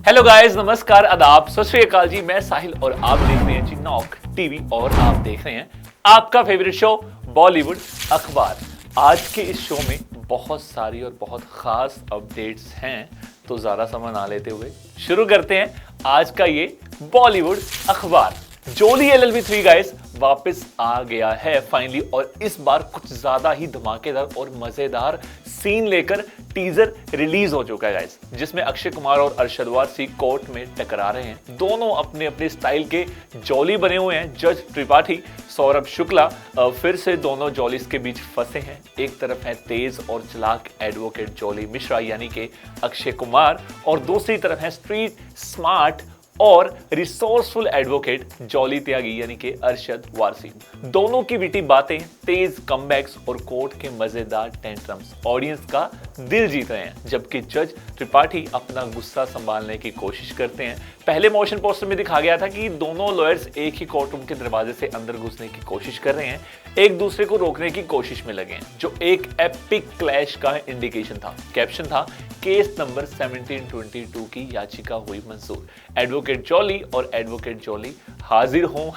Hello guys, नमस्कार, आदाब, सत श्री अकाल जी। मैं साहिल और आप देख रहे हैं जी नॉक टीवी और आप देख रहे हैं आपका फेवरेट शो बॉलीवुड अखबार। आज के इस शो में बहुत सारी और बहुत खास अपडेट्स हैं, तो ज़्यादा समय ना लेते हुए शुरू करते हैं आज का ये बॉलीवुड अखबार। जोली एलएलबी 3 गाइस वापस आ गया है फाइनली, और इस बार कुछ ज्यादा ही धमाकेदार और मजेदार सीन लेकर टीजर रिलीज हो चुका है गाइस, जिसमें अक्षय कुमार और अरशद वारसी कोर्ट में टकरा रहे हैं। दोनों अपने अपने स्टाइल के जॉली बने हुए हैं। जज त्रिपाठी सौरभ शुक्ला फिर से दोनों जॉलीज के बीच फंसे हैं। एक तरफ है तेज और चालाक एडवोकेट जॉली मिश्रा यानी कि अक्षय कुमार, और दूसरी तरफ है स्ट्रीट स्मार्ट और रिसोर्सफुल एडवोकेट जॉली त्यागी यानी कि अरशद वारसी। दोनों की विटी बातें, तेज कमबैक्स और कोर्ट के मजेदार टेंट्रम्स ऑडियंस का दिल जीत रहे हैं, जबकि जज त्रिपाठी अपना गुस्सा संभालने की कोशिश करते हैं। पहले मोशन पोस्टर में दिखा गया था कि दोनों लॉयर्स एक ही कोर्ट रूम के दरवाजे से अंदर घुसने की कोशिश कर रहे हैं, एक दूसरे को रोकने की कोशिश में लगे हैं, जो एक एपिक क्लैश का इंडिकेशन था। कैप्शन था, केस नंबर 1722 की याचिका हुई मंजूर, एडवोकेट जॉली और एडवोकेट जॉली हाजिर हों।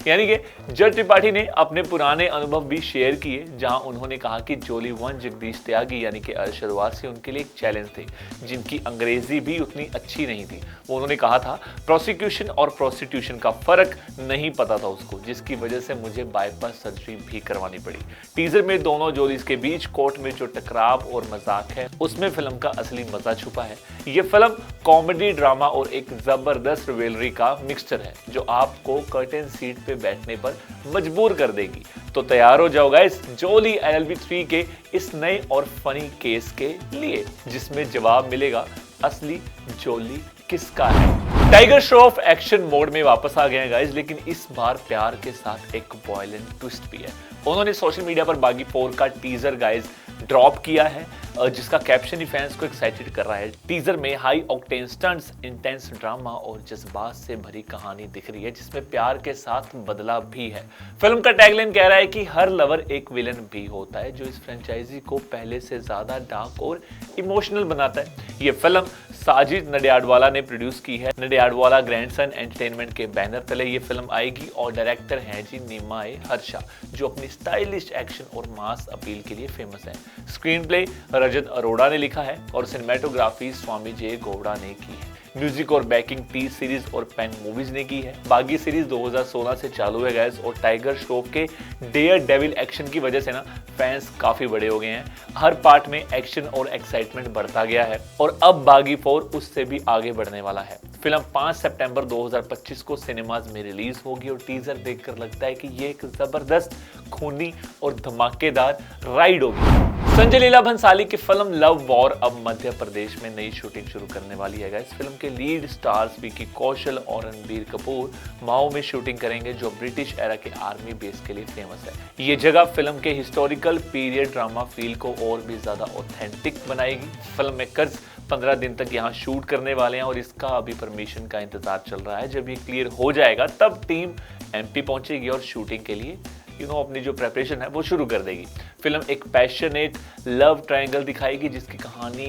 यानी कि जज त्रिपाठी ने अपने पुराने अनुभव भी शेयर किए, जहां उन्होंने कहा कि जॉली 1 जगदीश त्यागी यानी कि अरशद वारसी उनके लिए एक चैलेंज थे, जिनकी अंग्रेजी भी उतनी अच्छी नहीं थी। उन्होंने कहा था प्रोसिक्यूशन और प्रोस्टिट्यूशन का फर्क नहीं पता था उसको, जिसकी वजह से मुझे बाईपास सर्जरी भी करवानी पड़ी। टीजर में दोनों जॉलीज के बीच कोर्ट में जो टकराव और मजाक है, उसमें फिल्म का असली मजा छुपा है। ये फिल्म कॉमेडी, ड्रामा और एक जबरदस्त रिवेलरी का मिक्सचर है, जो आपको कर्टेन सीट पे बैठने पर मजबूर कर देगी। तो तैयार हो जाओ गाइस जोली एलएलबी 3 के इस नए और फनी केस के लिए, जिसमें जवाब मिलेगा असली जोली किसका है। टाइगर श्रॉफ एक्शन मोड में वापस आ गए हैं गाइस, लेकिन इस बार प्यार के साथ एक वॉयलेंट ट्विस्ट भी है। उन्होंने सोशल मीडिया पर बागी 4 का टीजर गाइस ड्रॉप किया है, जिसका कैप्शन ही फैंस को एक्साइटेड कर रहा है। टीजर में high octane stunts, intense drama और जज्बात से भरी कहानी दिख रही है, जिसमें प्यार के साथ बदलाव भी है। फिल्म का टैगलाइन कह रहा है कि हर लवर एक विलन भी होता है, जो इस फ्रेंचाइजी को पहले से ज्यादा डार्क और इमोशनल बनाता है। ये फिल्म साजिद नडियाडवाला ने प्रोड्यूस की है। नडियाडवाला ग्रैंडसन एंटरटेनमेंट के बैनर तले ये फिल्म आएगी, और डायरेक्टर हैं जी निमाए हर्षा, जो अपनी स्टाइलिश एक्शन और मास अपील के लिए फेमस है। स्क्रीन प्ले रजत अरोड़ा ने लिखा है और सिनेमेटोग्राफी स्वामी जय गौड़ा ने की है। म्यूजिक और बैकिंग टी सीरीज और पेन मूवीज ने की है। बागी सीरीज 2016 से चालू है गैस, और टाइगर श्रॉफ के डेयर डेविल एक्शन की वजह से ना फैंस काफी बड़े हो गए हैं। हर पार्ट में एक्शन और एक्साइटमेंट बढ़ता गया है, और अब बागी 4 उससे भी आगे बढ़ने वाला है। फिल्म 5 सितंबर 2025 को सिनेमाज में रिलीज होगी, और टीजर देखकर लगता है कि ये एक जबरदस्त, खूनी और धमाकेदार राइड होगी। संजय लीला भंसाली की फिल्म लव वॉर अब मध्य प्रदेश में नई शूटिंग शुरू करने वाली है। इस फिल्म के लीड स्टार्स विकी कौशल और रणबीर कपूर माओ में शूटिंग करेंगे, जो ब्रिटिश एरा के आर्मी बेस के लिए फेमस है। ये जगह फिल्म के हिस्टोरिकल पीरियड ड्रामा फील को और भी ज्यादा ऑथेंटिक बनाएगी। फिल्म मेकर्स 15 दिन तक यहाँ शूट करने वाले हैं, और इसका अभी परमिशन का इंतजार चल रहा है। जब ये क्लियर हो जाएगा तब टीम एमपी पहुंचेगी और शूटिंग के लिए अपनी जो प्रेपरेशन है वो शुरू कर देगी। फिल्म एक पैशनेट लव ट्रायंगल दिखाएगी, जिसकी कहानी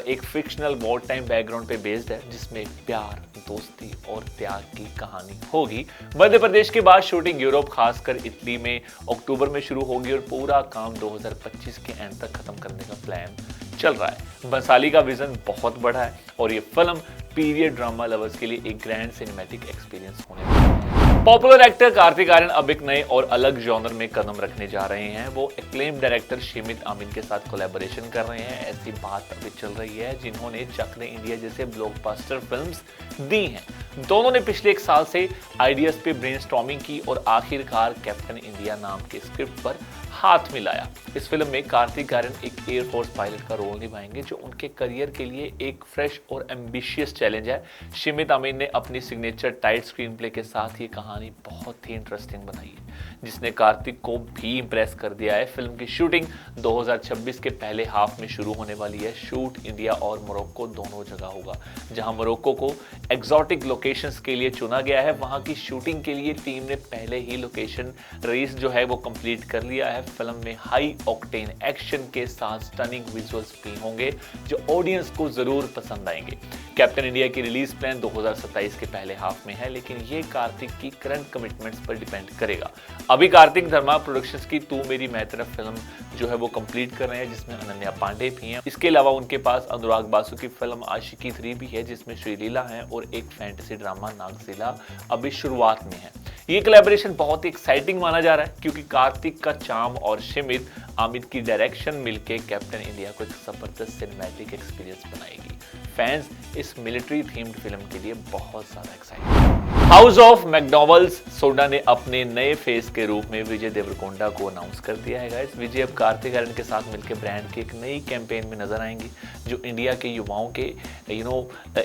एक फिक्शनल वॉर टाइम बैकग्राउंड पे बेस्ड है, जिसमें प्यार, दोस्ती और त्याग की कहानी होगी। मध्य प्रदेश के बाद शूटिंग यूरोप, खासकर इटली में अक्टूबर में शुरू होगी, और पूरा काम 2025 के एंड तक खत्म करने का प्लान चल रहा है। बंसाली का विजन बहुत बड़ा है, और ये फिल्म पीरियड ड्रामा लवर्स के लिए एक ग्रैंड सिनेमैटिक एक्सपीरियंस होने वाला है। पॉपुलर एक्टर कार्तिक आर्यन अब एक नए और अलग जॉनर में कदम रखने जा रहे हैं। वो एक्लेम डायरेक्टर शिमित आमिन के साथ कोलैबोरेशन कर रहे हैं, ऐसी बात अभी चल रही है, जिन्होंने चक दे इंडिया जैसे ब्लॉकबस्टर फिल्म्स दी हैं। दोनों ने पिछले 1 साल से आइडियाज पे ब्रेनस्टॉर्मिंग की, और आखिरकार कैप्टन इंडिया नाम के स्क्रिप्ट पर हाथ मिलाया। इस फिल्म में कार्तिक आर्यन एक एयरफोर्स पायलट का रोल निभाएंगे, जो उनके करियर के लिए एक फ्रेश और एम्बिशियस चैलेंज है। शिमित आमिन ने अपनी सिग्नेचर टाइट स्क्रीन प्ले के साथ ये कहानी बहुत ही इंटरेस्टिंग बनाई है। जिसने कार्तिक को भी इंप्रेस कर दिया है। फिल्म की शूटिंग 2026 के पहले हाफ में शुरू होने वाली है। शूट इंडिया और मोरक्को दोनों जगह होगा। जहां मोरक्को को एक्सोटिक लोकेशंस के लिए चुना गया है, वहां की शूटिंग के लिए टीम ने पहले ही लोकेशन रेस जो है वो कंप्लीट कर लिया है। फिल्म में हाई ऑक्टेन एक्शन के साथ स्टनिंग विजुअल्स भी होंगे जो ऑडियंस को जरूर पसंद आएंगे। कैप्टन इंडिया की रिलीज प्लान 2027 के पहले हाफ में है, लेकिन ये कार्तिक की करंट कमिटमेंट्स पर डिपेंड करेगा। अभी कार्तिक धर्मा प्रोडक्शंस की तू मेरी मैं तरफ फिल्म जो है वो कंप्लीट कर रहे हैं, जिसमें अनन्या पांडे भी हैं। इसके अलावा उनके पास अनुराग बासु की फिल्म आशिकी 3 भी है, जिसमें श्रीलीला है, और एक फैंटेसी ड्रामा नागजिला अभी शुरुआत में है। ये कोलैबोरेशन बहुत ही एक्साइटिंग माना जा रहा है, क्योंकि कार्तिक का चार्म और शिमित आमिर की डायरेक्शन मिलके कैप्टन इंडिया को एक जबरदस्त सिनेमैटिक एक्सपीरियंस बनाएगी। फैंस इस मिलिट्री थीम्ड फिल्म के लिए बहुत ज्यादा एक्साइटेड हैं। हाउस ऑफ मैकडॉनल्ड्स सोडा ने अपने नए फेस के रूप में विजय देवरकोंडा को अनाउंस कर दिया है गाइस। विजय अब कार्तिक आर्यन के साथ मिलकर ब्रांड की एक नई कैंपेन में नजर आएंगी, जो इंडिया के युवाओं के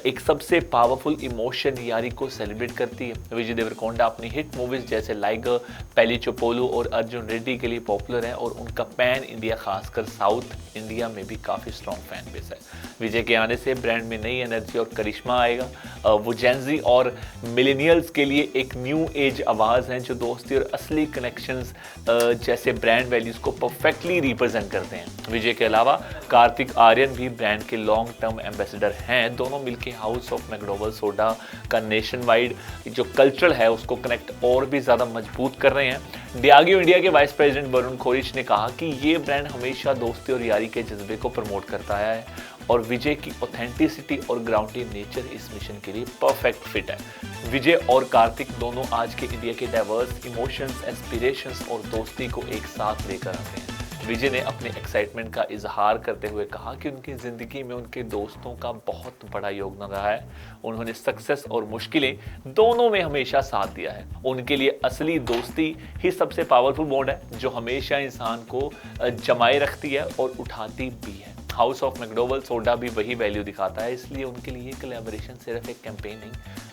एक सबसे पावरफुल इमोशन यारी को सेलिब्रेट करती है। विजय देवरकोंडा अपनी हिट मूवीज जैसे लाइगर, पेली चोपोलू और अर्जुन रेड्डी के लिए पॉपुलर है, और उनका पैन इंडिया खासकर साउथ इंडिया में भी काफी स्ट्रॉन्ग फैन बेस है। विजय के आने से ब्रांड में नई एनर्जी और करिश्मा आएगा। वो जेनजी और मिलेनियल्स के लिए एक न्यू एज आवाज है, जो दोस्ती और असली कनेक्शंस जैसे ब्रांड वैल्यूज को परफेक्टली रिप्रेजेंट करते हैं। विजय के अलावा कार्तिक आर्यन भी ब्रांड के लॉन्ग टर्म एम्बेसडर हैं। दोनों मिलकर हाउस ऑफ मैकडॉनल्ड्स सोडा का नेशन वाइड जो कल्चर है उसको कनेक्ट और भी ज्यादा मजबूत कर रहे हैं। डियागियो इंडिया के वाइस प्रेसिडेंट वरुण खोरिच ने कहा कि ये ब्रांड हमेशा दोस्ती और यारी के जज्बे को प्रमोट करता आया है, और विजय की ऑथेंटिसिटी और ग्राउंडेड नेचर इस मिशन के लिए परफेक्ट फिट है। विजय और कार्तिक दोनों आज के इंडिया के डाइवर्स इमोशंस, एस्पिरेशंस और दोस्ती को एक साथ लेकर आते हैं। विजय ने अपने एक्साइटमेंट का इजहार करते हुए कहा कि उनकी जिंदगी में उनके दोस्तों का बहुत बड़ा योगदान रहा है। उन्होंने सक्सेस और मुश्किलें दोनों में हमेशा साथ दिया है। उनके लिए असली दोस्ती ही सबसे पावरफुल बॉन्ड है, जो हमेशा इंसान को जमाए रखती है और उठाती भी है। हाउस ऑफ मैकडॉनल्ड्स सोडा भी वही वैल्यू दिखाता है, इसलिए उनके लिए कोलैबोरेशन सिर्फ एक कैंपेन नहीं,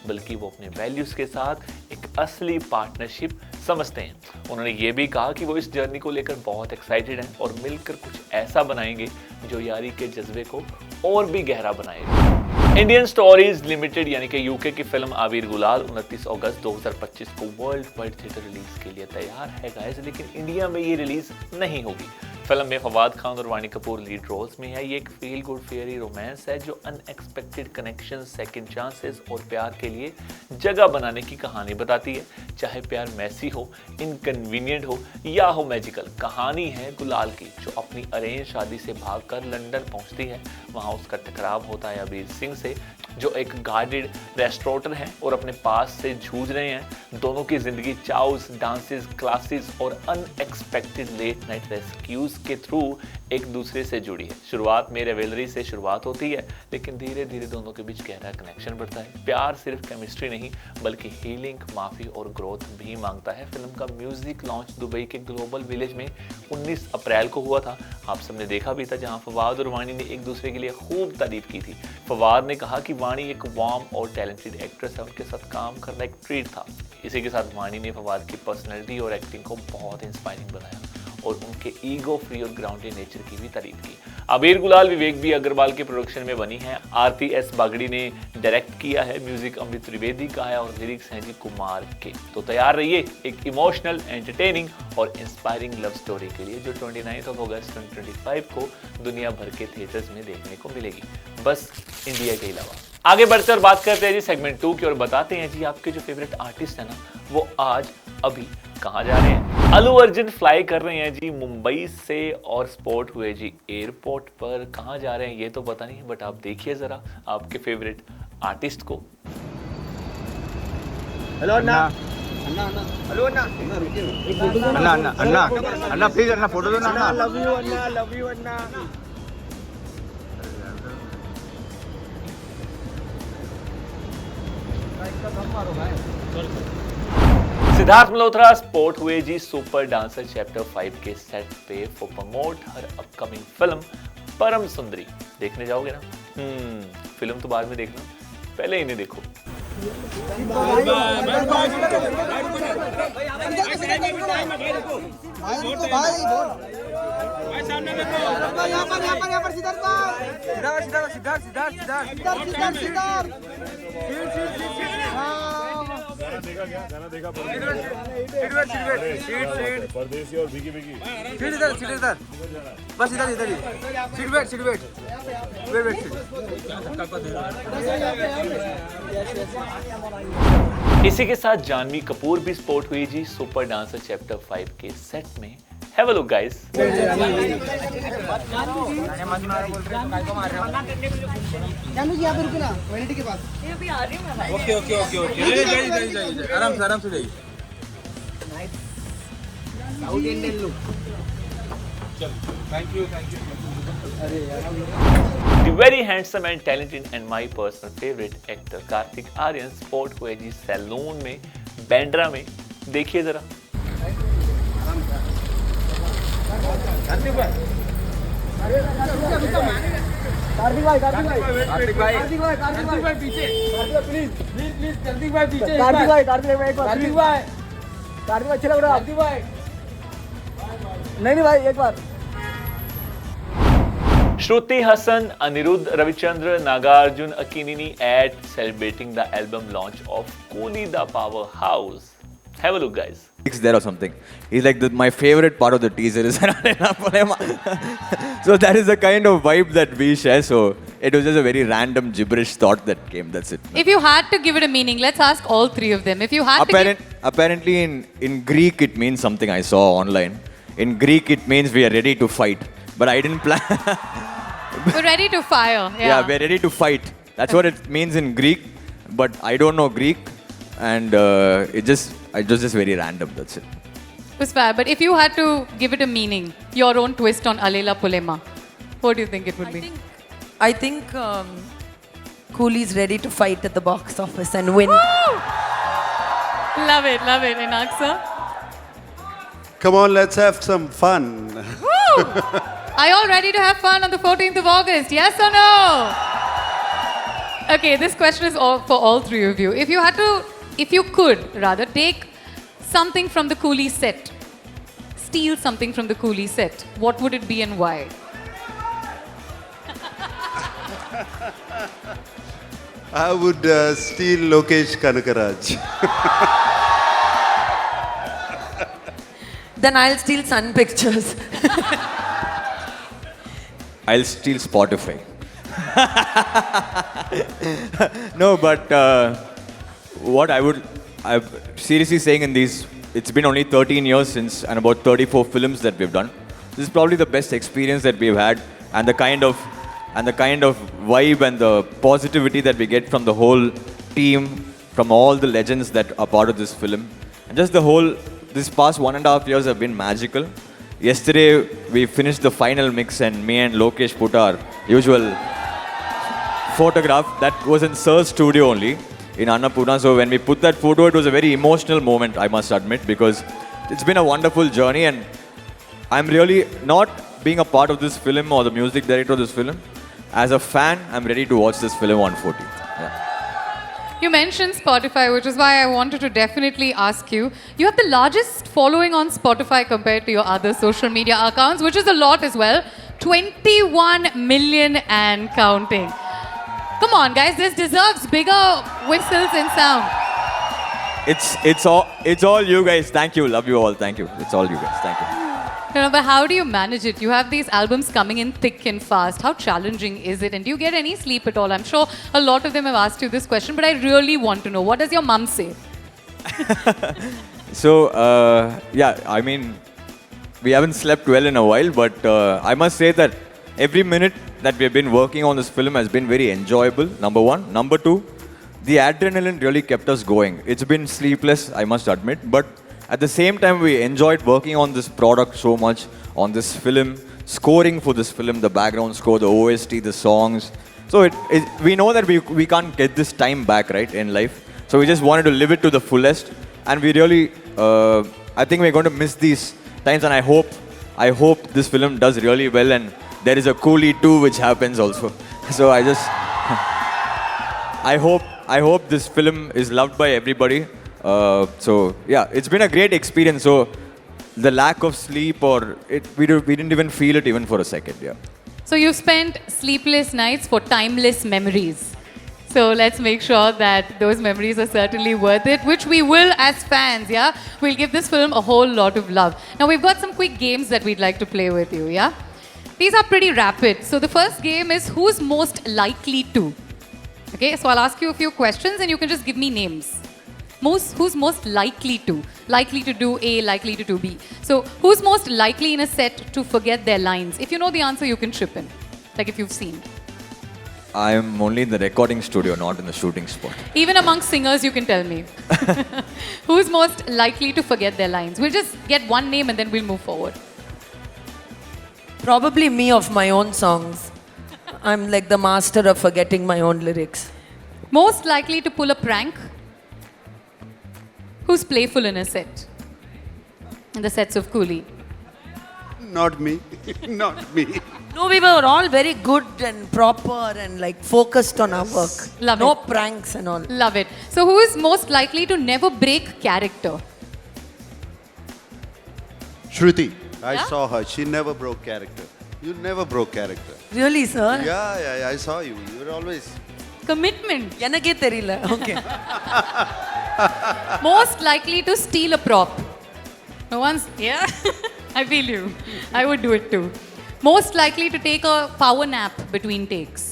बल्कि वो अपने वैल्यूज के साथ एक असली पार्टनरशिप समझते हैं। उन्होंने ये भी कहा कि वो इस जर्नी को लेकर बहुत एक्साइटेड हैं और मिलकर कुछ ऐसा बनाएंगे जो यारी के जज्बे को और भी गहरा बनाएगा। इंडियन स्टोरीज लिमिटेड यानी कि यूके की फिल्म आबिर गुलाल 29 अगस्त 2025 को वर्ल्ड वाइड थिएटर रिलीज के लिए तैयार है गाइस, लेकिन इंडिया में ये रिलीज नहीं होगी। फिल्म में फवाद खान और वानी कपूर लीड रोल्स में है। ये एक फील गुड फेयरी रोमांस है, जो अनएक्सपेक्टेड कनेक्शन, सेकंड चांसेस और प्यार के लिए जगह बनाने की कहानी बताती है। चाहे प्यार मैसी हो, इनकन्वीनियंट हो या हो मैजिकल, कहानी है गुलाल की, जो अपनी अरेंज शादी से भागकर लंदन पहुंचती है। वहां उसका टकराव होता है अबीर सिंह से, जो एक गार्डेड रेस्टोरेंटर हैं और अपने पास से जूझ रहे हैं। दोनों की जिंदगी चाउस, डांसेस, क्लासेस और अनएक्सपेक्टेड लेट नाइट रेस्क्यूज के थ्रू एक दूसरे से जुड़ी है। शुरुआत में रेवेलरी से शुरुआत होती है, लेकिन धीरे धीरे दोनों के बीच गहरा कनेक्शन बढ़ता है। प्यार सिर्फ केमिस्ट्री नहीं, बल्कि हीलिंग, माफी और ग्रोथ भी मांगता है। फिल्म का म्यूजिक लॉन्च दुबई के ग्लोबल विलेज में 19 अप्रैल को हुआ था। आप सबने देखा भी था, जहां फवाद और वानी ने एक दूसरे के लिए खूब तारीफ की थी। फवाद ने कहा कि वानी एक वार्म और टैलेंटेड एक्ट्रेस है, उनके साथ काम करना एक ट्रीट था। इसी के साथ वानी ने फवाद की पर्सनैलिटी और एक्टिंग को बहुत इंस्पायरिंग बनाया और उनके ईगो फ्री और ग्राउंडेड नेचर की भी तारीफ की। आबिर गुलाल विवेक बी अग्रवाल के प्रोडक्शन में बनी है। आरती एस बागड़ी ने डायरेक्ट किया है। म्यूजिक अमृत त्रिवेदी का है और लिरिक्स हैं जी कुमार के। तो तैयार रहिए एक इमोशनल, एंटरटेनिंग और इंस्पायरिंग लव स्टोरी के लिए, जो 29 अगस्त 2025 को दुनिया भर के थिएटर्स में देखने को मिलेगी, बस इंडिया के अलावा। आगे बढ़ते और बात करते हैं जी सेगमेंट 2 की, और बताते हैं जी आपके जो फेवरेट आर्टिस्ट है ना, वो आज अभी कहाँ जा रहे हैं। अल्लू अर्जुन फ्लाई कर रहे हैं जी मुंबई से, और स्पॉट हुए जी एयरपोर्ट पर। कहाँ जा रहे हैं ये तो पता नहीं, बट आप देखिए जरा आपके फेवरेट आर्टिस्ट को। Hello Anna, hello Anna, Anna please Anna photo दो ना। Love you Anna, love you Anna. Siddharth Malhotra spot हुए जी सुपर डांसर चैप्टर 5 के सेट पे for promote her upcoming film परम सुंदरी। देखने जाओगे ना? फिल्म तो बाद में देखना, पहले इन्हें देखो। परदेसी और भीगी भीगी सीट इधर बस इधर इधर ही सीट वेट इसी के साथ जानवी कपूर भी स्पॉट हुई जी सुपर डांसर चैप्टर 5 के सेट में। Have a look guys. जानू जी यहाँ पे रुके ना वैनिटी के पास। ओके आराम से जाइए south Indian look. Thank you The very handsome and talented and my personal favorite actor Kartik Aaryan spot हुए जी सैलून में बैंड्रा में। देखिए जरा। नहीं भाई एक बार। Shruti Hassan, Anirudh Ravichandra, Nagarjun Akinini at celebrating the album launch of Coolie the Powerhouse. Have a look, guys. There or something. He's like my favorite part of the teaser is so that is the kind of vibe that we share. So it was just a very random gibberish thought that came. That's it. If you had to give it a meaning, let's ask all three of them. If you had Apparently in Greek it means something I saw online. In Greek it means we are ready to fight. But I didn't plan. we're ready to fire. Yeah, we're ready to fight. That's what it means in Greek. But I don't know Greek. And it was just very random. That's it. It was fair. But if you had to give it a meaning, your own twist on Alela Pulema, what do you think it would be? I think Coolie's ready to fight at the box office and win. Love it. Inak sir? Come on, let's have some fun. Woo! Are you all ready to have fun on the 14th of August? Yes or no? Okay, this question is for all three of you. If you could take something from the Coolie set, steal something from the Coolie set, what would it be and why? I would steal Lokesh Kanakaraj. Then I'll steal Sun Pictures. I'll steal Spotify. No, but what I'm seriously saying in these, it's been only 13 years since and about 34 films that we've done. This is probably the best experience that we've had, and the kind of vibe and the positivity that we get from the whole team, from all the legends that are part of this film. And just this past 1.5 years have been magical. Yesterday, we finished the final mix and me and Lokesh put our usual photograph that was in Sir's studio only in Annapurna. So when we put that photo, it was a very emotional moment, I must admit, because it's been a wonderful journey, and I'm really not being a part of this film or the music director of this film. As a fan, I'm ready to watch this film on 14th. Yeah. You mentioned Spotify, which is why I wanted to definitely ask you. You have the largest following on Spotify compared to your other social media accounts, which is a lot as well. 21 million and counting. Come on, guys, this deserves bigger whistles and sound. It's all you guys. Thank you. Love you all. Thank you. It's all you guys. Thank you. But how do you manage it? You have these albums coming in thick and fast. How challenging is it? And do you get any sleep at all? I'm sure a lot of them have asked you this question, but I really want to know. What does your mum say? So, yeah, I mean, we haven't slept well in a while, but I must say that every minute that we've been working on this film has been very enjoyable, number one. Number two, the adrenaline really kept us going. It's been sleepless, I must admit, but at the same time, we enjoyed working on this product so much, on this film, scoring for this film, the background score, the OST, the songs. So we know that we can't get this time back, right, in life. So we just wanted to live it to the fullest. And we really, I think we're going to miss these times, and I hope this film does really well, and there is a Coolie 2 which happens also. So I hope I hope this film is loved by everybody. So yeah, it's been a great experience. So the lack of sleep we didn't even feel it even for a second. Yeah. So you spent sleepless nights for timeless memories. So let's make sure that those memories are certainly worth it, which we will as fans, yeah? We'll give this film a whole lot of love. Now we've got some quick games that we'd like to play with you, yeah? These are pretty rapid. So the first game is who's most likely to. Okay, so I'll ask you a few questions and you can just give me names. Who's most likely to? Likely to do A, likely to do B. So who's most likely in a set to forget their lines? If you know the answer, you can chip in. Like if you've seen. I'm only in the recording studio, not in the shooting spot. Even amongst singers, you can tell me. Who's most likely to forget their lines? We'll just get one name and then we'll move forward. Probably me of my own songs. I'm like the master of forgetting my own lyrics. Most likely to pull a prank? Who's playful in a set? In the sets of Coolie. Not me. Not me. No, we were all very good and proper and like focused on our work. Love no it. pranks and all. Love it. So who is most likely to never break character? Shruti, I Yeah? saw her. She never broke character. You never broke character. Really, sir? Yeah, I saw you. You were always. Commitment. எனக்கே தெரியல. Okay. Most likely to steal a prop. No one's, yeah? I feel you. I would do it too. Most likely to take a power nap between takes.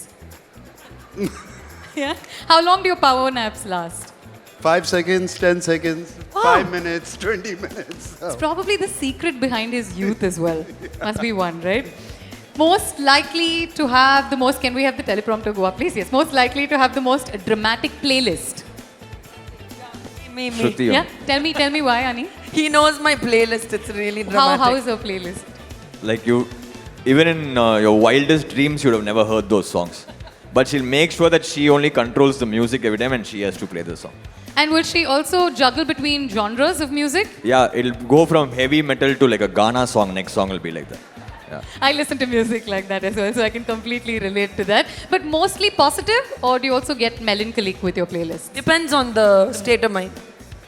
Yeah? How long do your power naps last? 5 seconds, 10 seconds, Wow. 5 minutes, 20 minutes. It's probably the secret behind his youth as well. Must be one, right? Most likely to have the most, can we have the teleprompter go up, please? Yes. Most likely to have the most dramatic playlist. Me. Shruti, Yeah? Tell me why, Ani. He knows my playlist. It's really dramatic. How is your playlist? like you, even in your wildest dreams, you'd have never heard those songs. But she'll make sure that she only controls the music every time and she has to play the song. And will she also juggle between genres of music? Yeah, it'll go from heavy metal to like a Ghana song. Next song will be like that. Yeah. I listen to music like that as well, so I can completely relate to that. But mostly positive, or do you also get melancholic with your playlist? Depends on the state of mind.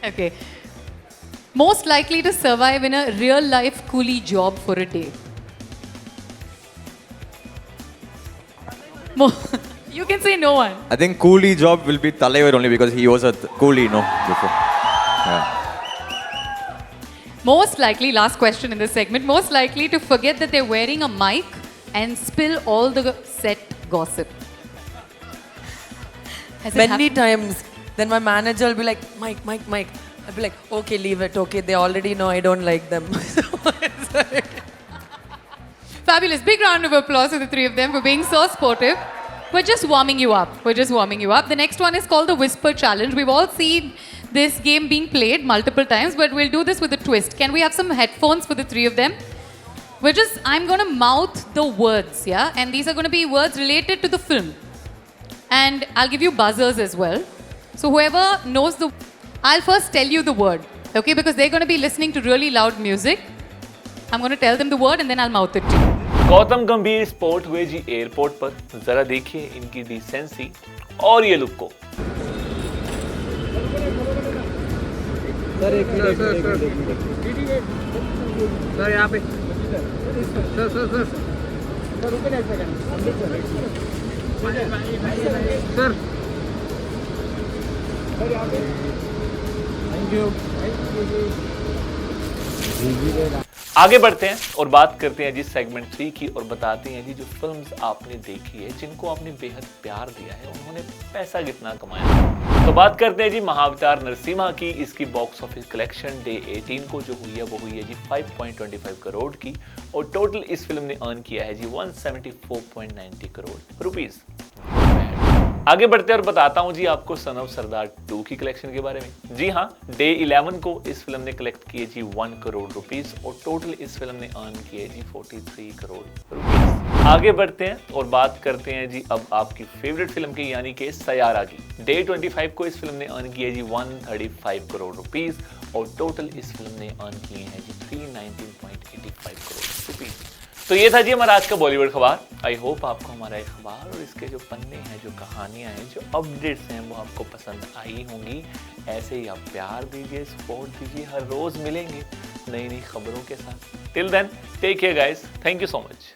Okay. Most likely to survive in a real life coolie job for a day. You can say no one. I think coolie job will be Talaivar only because he was a coolie, no, before. Yeah. Most likely, last question in this segment, most likely to forget that they're wearing a mic and spill all the set gossip. Has it Many happened? times, then my manager will be like, Mike. I'll be like, okay, leave it. Okay, they already know I don't like them. Fabulous. Big round of applause to the three of them for being so sportive. We're just warming you up. The next one is called the Whisper Challenge. We've all seen this game being played multiple times, but we'll do this with a twist. Can we have some headphones for the three of them? I'm going to mouth the words, yeah? And these are going to be words related to the film. And I'll give you buzzers as well. So whoever knows I'll first tell you the word, okay? Because they're going to be listening to really loud music. I'm going to tell them the word and then I'll mouth it to you. Gautam गंभीर spot हुए जी airport पर, जरा देखिए इनकी decency और ये look को। Sir यहाँ पे सर रुके एक सेकंड सर यहाँ पे थैंक यू आगे बढ़ते हैं और बात करते हैं जी सेगमेंट 3 की और बताते हैं जी जो फिल्म्स आपने देखी है, जिनको आपने बेहद प्यार दिया है, उन्होंने पैसा कितना कमाया। तो बात करते हैं जी महाअवतार नरसिम्हा की। इसकी बॉक्स ऑफिस कलेक्शन डे 18 को जो हुई है वो हुई है जी 5.25 करोड़ की और टोटल इस फिल्म ने अर्न किया है जी 174.90 करोड़ रुपीस। आगे बढ़ते हैं और बताता हूं जी आपको सन ऑफ सरदार 2 की कलेक्शन के बारे में। जी हाँ, डे 11 को इस फिल्म ने कलेक्ट किए जी 1 करोड़ रुपीस और टोटल इस फिल्म ने अर्न किए जी 43 करोड़ रुपीस। आगे बढ़ते हैं और बात करते हैं जी अब आपकी फेवरेट फिल्म की, यानी कि सयारा की। डे 25 को इस फिल्म ने अर्न किए जी 135 करोड़ रुपीस और टोटल इस फिल्म ने अर्न किए हैं जी 319.85 करोड़ रुपीस। तो ये था जी हमारा आज का बॉलीवुड अखबार। आई होप आपको हमारा अखबार और इसके जो पन्ने हैं, जो कहानियां हैं, जो अपडेट्स हैं वो आपको पसंद आई होंगी। ऐसे ही आप प्यार दीजिए, सपोर्ट दीजिए, हर रोज मिलेंगे नई नई खबरों के साथ। Till then take care guys, thank you so much.